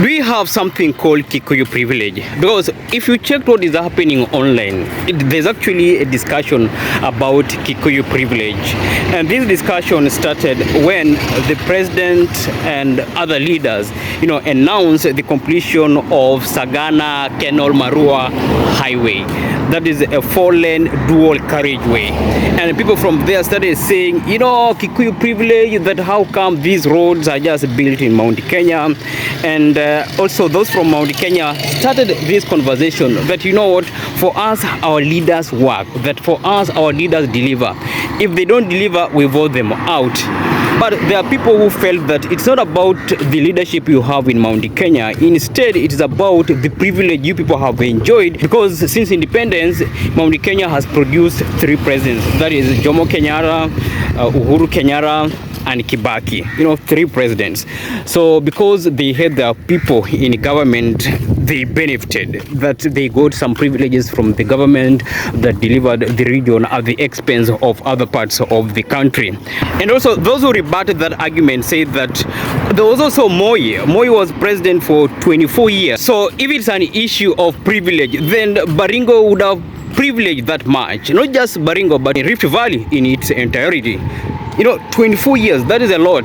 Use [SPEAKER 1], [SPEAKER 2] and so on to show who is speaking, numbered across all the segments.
[SPEAKER 1] We have something called Kikuyu privilege, because if you check what is happening online, there's actually a discussion about Kikuyu privilege. And this discussion started when the president and other leaders, announced the completion of Sagana Kenol Marua Highway. That is a 4-lane dual carriageway. And people from there started saying, Kikuyu privilege, that how come these roads are just built in Mount Kenya? And also those from Mount Kenya started this conversation that, for us, our leaders work, that for us, our leaders deliver. If they don't deliver, we vote them out. But there are people who felt that it's not about the leadership you have in Mount Kenya. Instead, it is about the privilege you people have enjoyed, because since independence, Mount Kenya has produced 3 presidents. That is Jomo Kenyatta, Uhuru Kenyatta, and Kibaki, 3 presidents. So because they had their people in government, they benefited, that they got some privileges from the government that delivered the region at the expense of other parts of the country. And also those who rebutted that argument said that there was also Moi. Moi was president for 24 years. So if it's an issue of privilege, then Baringo would have privileged that much. Not just Baringo, but Rift Valley in its entirety. 24 years, that is a lot.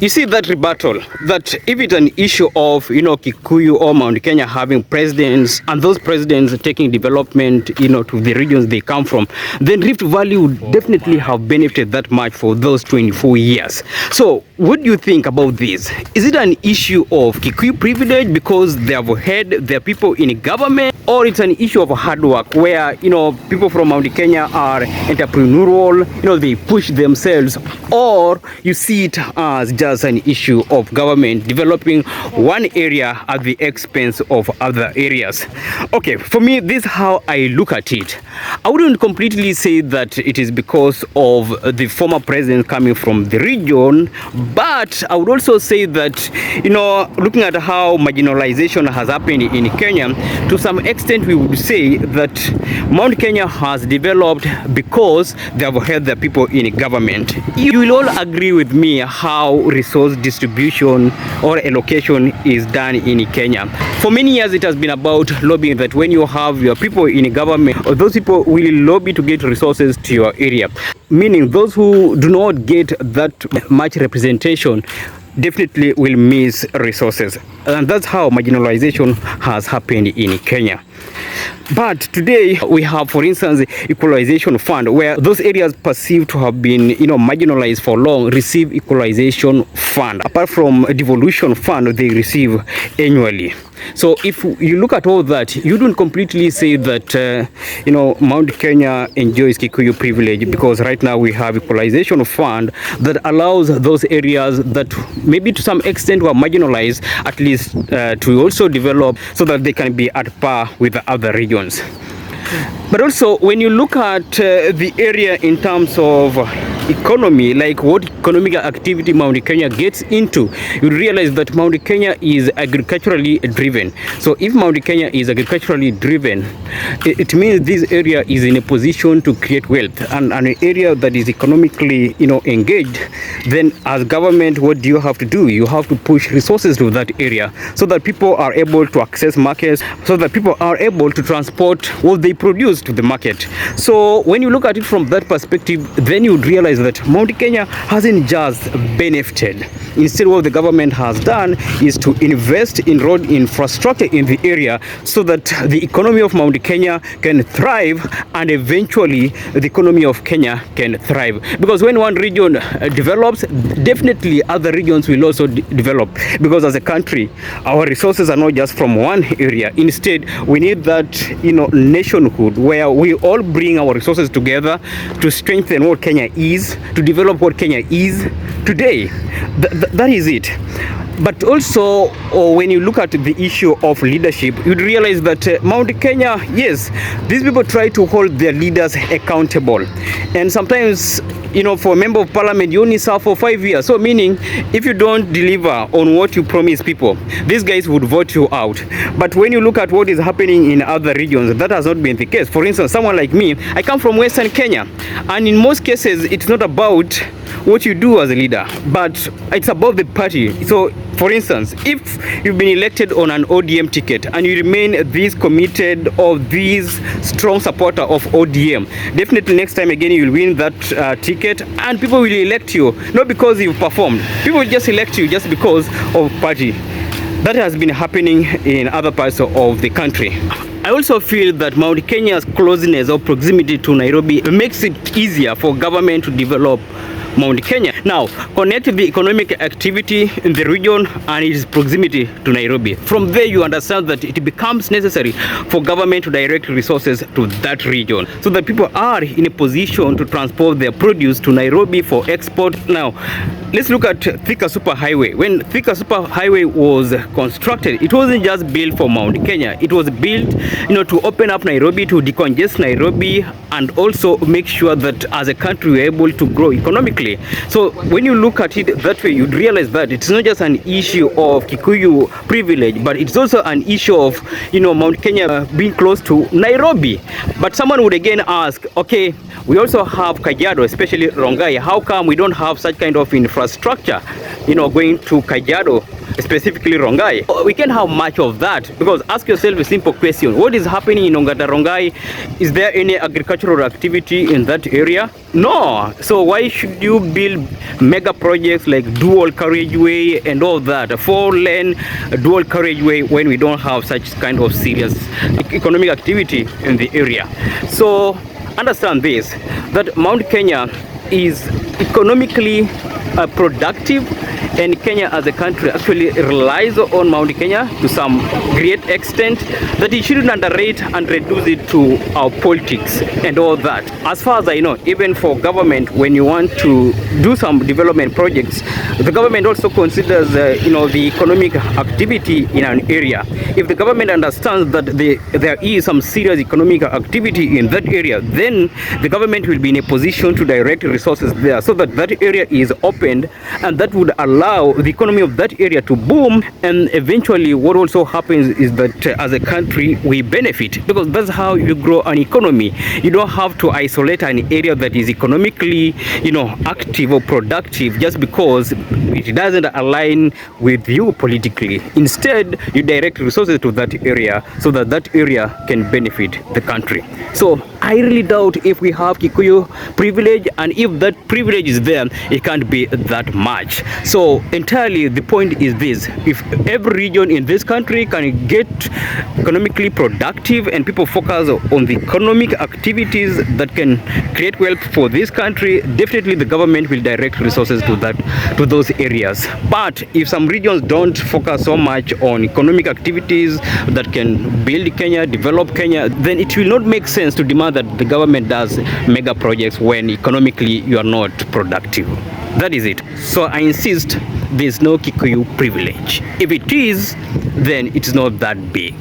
[SPEAKER 1] You see that rebuttal, that if it's an issue of, Kikuyu or Mount Kenya having presidents, and those presidents taking development, to the regions they come from, then Rift Valley would definitely have benefited that much for those 24 years. So what do you think about this? Is it an issue of Kikuyu privilege because they have had their people in government, or it's an issue of hard work where, people from Mount Kenya are entrepreneurial, they push themselves, or you see it as just an issue of government developing one area at the expense of other areas? Okay, for me, this is how I look at it. I wouldn't completely say that it is because of the former president coming from the region, but I would also say that, looking at how marginalization has happened in Kenya, to some extent we would say that Mount Kenya has developed because they have had their people in government. You will all agree with me how resource distribution or allocation is done in Kenya. For many years it has been about lobbying, that when you have your people in government, those people will lobby to get resources to your area. Meaning those who do not get that much representation definitely will miss resources. And that's how marginalization has happened in Kenya. But today we have, for instance, equalization fund, where those areas perceived to have been, marginalized for long receive equalization fund. Apart from devolution fund, they receive annually. So if you look at all that, you don't completely say that, Mount Kenya enjoys Kikuyu privilege, because right now we have equalization fund that allows those areas that maybe to some extent were marginalized, at least to also develop so that they can be at par with the other regions. But also, when you look at the area in terms of economy, like what economic activity Mount Kenya gets into, you realize that Mount Kenya is agriculturally driven. So if Mount Kenya is agriculturally driven, it means this area is in a position to create wealth, and an area that is economically, engaged. Then as government, what do you have to do? You have to push resources to that area so that people are able to access markets, so that people are able to transport what they produce to the market. So when you look at it from that perspective, then you would realize that Mount Kenya hasn't just benefited. Instead, what the government has done is to invest in road infrastructure in the area so that the economy of Mount Kenya can thrive, and eventually the economy of Kenya can thrive. Because when one region develops, definitely other regions will also develop. Because as a country, our resources are not just from one area. Instead, we need that, nationhood, where we all bring our resources together to strengthen what Kenya is, to develop what Kenya is today. That is it. But also, when you look at the issue of leadership, you'd realize that Mount Kenya, yes, these people try to hold their leaders accountable. And sometimes, for a member of parliament, you only serve for 5 years. So meaning, if you don't deliver on what you promise people, these guys would vote you out. But when you look at what is happening in other regions, that has not been the case. For instance, someone like me, I come from Western Kenya. And in most cases, it's not about what you do as a leader, but it's about the party. So for instance, if you've been elected on an ODM ticket and you remain this committed or this strong supporter of ODM, definitely next time again you will win that ticket, and people will elect you not because you've performed. People will just elect you just because of party. That has been happening in other parts of the country. I also feel that Mount Kenya's closeness or proximity to Nairobi makes it easier for government to develop Mount Kenya. Now, connect the economic activity in the region and its proximity to Nairobi. From there, you understand that it becomes necessary for government to direct resources to that region so that people are in a position to transport their produce to Nairobi for export. Now, let's look at Thika Super Highway. When Thika Super Highway was constructed, it wasn't just built for Mount Kenya. It was built, to open up Nairobi, to decongest Nairobi, and also make sure that as a country we're able to grow economically. So when you look at it that way, you'd realize that it's not just an issue of Kikuyu privilege, but it's also an issue of, Mount Kenya being close to Nairobi. But someone would again ask, okay, we also have Kajiado, especially Rongai. How come we don't have such kind of infrastructure, going to Kajiado, specifically Rongai? We can't have much of that, because ask yourself a simple question. What is happening in Ongata Rongai? Is there any agricultural activity in that area? No. So why should you build mega projects like dual carriageway and all that, a 4-lane dual carriageway, when we don't have such kind of serious economic activity in the area? So understand this, that Mount Kenya is economically productive, and Kenya as a country actually relies on Mount Kenya to some great extent, that it shouldn't underrate and reduce it to our politics and all that. As far as I know, even for government, when you want to do some development projects, the government also considers the economic activity in an area. If the government understands that there is some serious economic activity in that area, then the government will be in a position to direct resources there so that that area is opened, and that would allow the economy of that area to boom. And eventually what also happens is that as a country we benefit, because that's how you grow an economy. You don't have to isolate an area that is economically active or productive just because it doesn't align with you politically. Instead, you direct resources to that area so that that area can benefit the country. So I really doubt if we have Kikuyu privilege, and if that privilege is there, it can't be that much. So entirely the point is this: if every region in this country can get economically productive and people focus on the economic activities that can create wealth for this country, definitely the government will direct resources to those areas. But if some regions don't focus so much on economic activities that can build Kenya, develop Kenya, then it will not make sense to demand that the government does mega projects when economically you are not productive. That is it. So I insist, there's no Kikuyu privilege. If it is, then it's not that big.